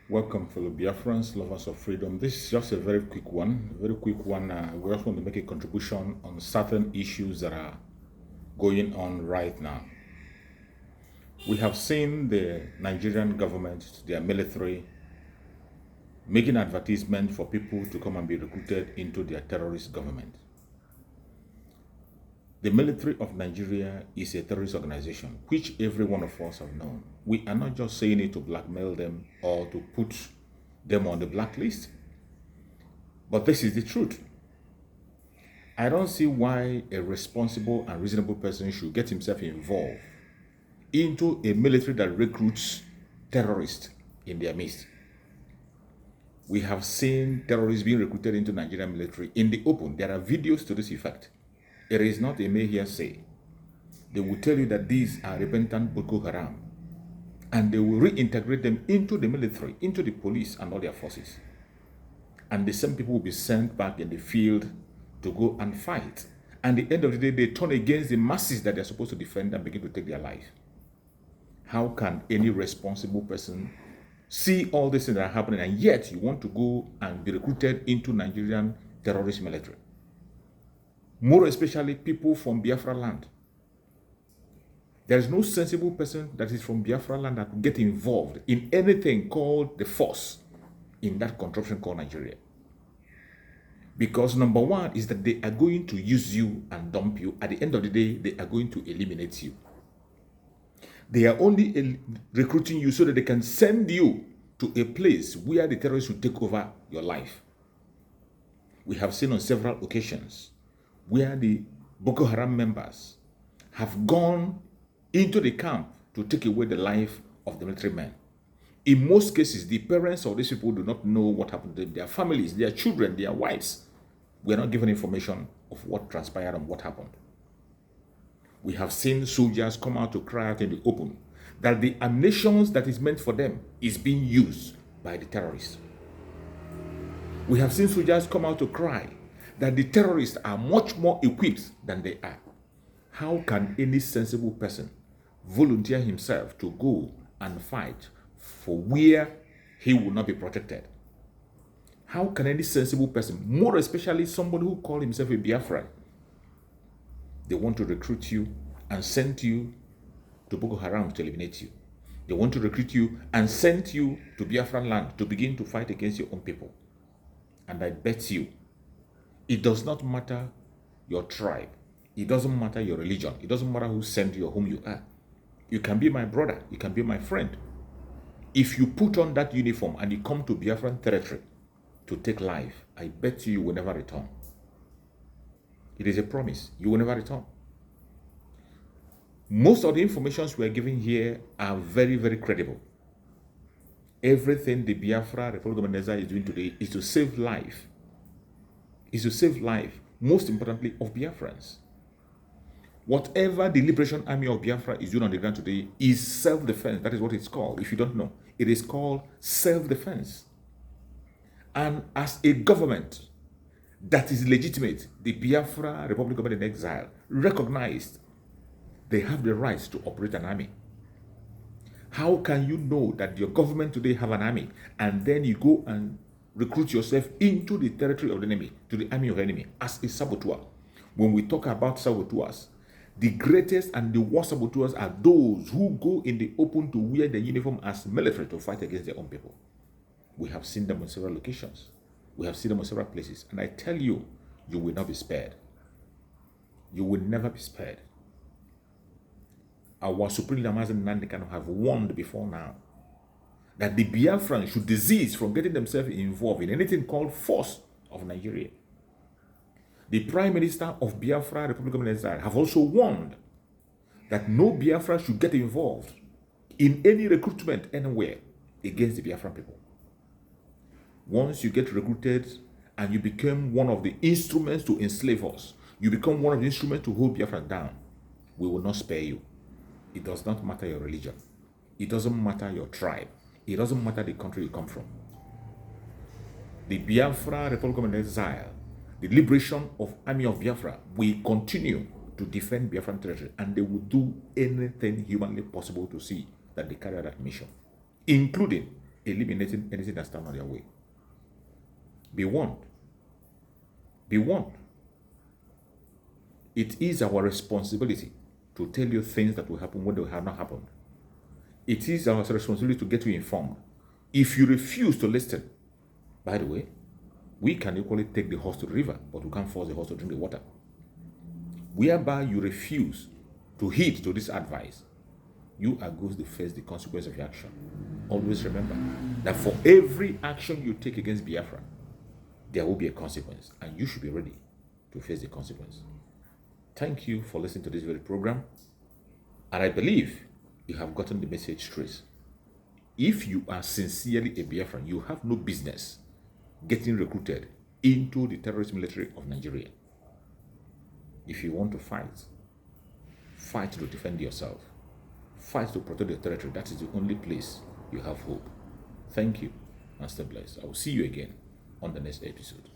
Welcome, fellow Biafrans, lovers of freedom. This is just a very quick one. We just want to make a contribution on certain issues that are going on right now. We have seen the Nigerian government, their military, making advertisement for people to come and be recruited into their terrorist government. The military of Nigeria is a terrorist organization, which every one of us have known. We are not just saying it to blackmail them or to put them on the blacklist, but this is the truth. I don't see why a responsible and reasonable person should get himself involved into a military that recruits terrorists in their midst. We have seen terrorists being recruited into Nigerian military in the open. There are videos to this effect. It is not a mere hearsay. They will tell you that these are repentant Boko Haram, and they will reintegrate them into the military, into the police and all their forces. And the same people will be sent back in the field to go and fight. And at the end of the day, they turn against the masses that they're supposed to defend and begin to take their life. How can any responsible person see all these things that are happening, and yet you want to go and be recruited into Nigerian terrorist military? More especially people from Biafra land. There is no sensible person that is from Biafra land that will get involved in anything called the force in that contraption called Nigeria. Because number one is that they are going to use you and dump you. At the end of the day, they are going to eliminate you. They are only recruiting you so that they can send you to a place where the terrorists will take over your life. We have seen on several occasions where the Boko Haram members have gone into the camp to take away the life of the military men. In most cases, the parents of these people do not know what happened to them. Their families, their children, their wives were not given information of what transpired and what happened. We have seen soldiers come out to cry out in the open that the ammunition that is meant for them is being used by the terrorists. We have seen soldiers come out to cry that the terrorists are much more equipped than they are. How can any sensible person volunteer himself to go and fight for where he will not be protected? How can any sensible person, more especially somebody who calls himself a Biafran, they want to recruit you and send you to Boko Haram to eliminate you? They want to recruit you and send you to Biafran land to begin to fight against your own people. And I bet you, it does not matter your tribe. It doesn't matter your religion. It doesn't matter who sent you or whom you are. You can be my brother. You can be my friend. If you put on that uniform and you come to Biafran territory to take life, I bet you will never return. It is a promise. You will never return. Most of the informations we are giving here are very, very credible. Everything the Biafra Republic of Nigeria is doing today is to save life. Is to save life, most importantly, of Biafrans. Whatever the Liberation Army of Biafra is doing on the ground today is self-defense. That is what it's called. If you don't know, it is called self-defense. And as a government that is legitimate, the Biafra Republic of Exile recognized they have the right to operate an army. How can you know that your government today have an army and then you go and recruit yourself into the territory of the enemy, to the army of the enemy, as a saboteur? When we talk about saboteurs, the greatest and the worst saboteurs are those who go in the open to wear the uniform as military to fight against their own people. We have seen them on several locations. We have seen them on several places. And I tell you, you will not be spared. You will never be spared. Our Supreme Leader Mazen Nandekano have warned before now that the Biafrans should desist from getting themselves involved in anything called force of Nigeria. The Prime Minister of Biafra Republic of Nigeria have also warned that no Biafra should get involved in any recruitment anywhere against the Biafran people. Once you get recruited and you become one of the instruments to enslave us, you become one of the instruments to hold Biafra down, we will not spare you. It does not matter your religion. It doesn't matter your tribe. It doesn't matter the country you come from. The Biafra Republic of Exile, the liberation of Army of Biafra, will continue to defend Biafran territory, and they will do anything humanly possible to see that they carry out that mission, including eliminating anything that stands on their way. Be warned. Be warned. It is our responsibility to tell you things that will happen when they have not happened. It is our responsibility to get you informed. If you refuse to listen, by the way, we can equally take the horse to the river, but we can't force the horse to drink the water. Whereby you refuse to heed to this advice, you are going to face the consequence of your action. Always remember that for every action you take against Biafra, there will be a consequence, and you should be ready to face the consequence. Thank you for listening to this very program, and I believe you have gotten the message straight. If you are sincerely a Biafran, you have no business getting recruited into the terrorist military of Nigeria. If you want to fight, fight to defend yourself. Fight to protect your territory. That is the only place you have hope. Thank you, and stay blessed. I will see you again on the next episode.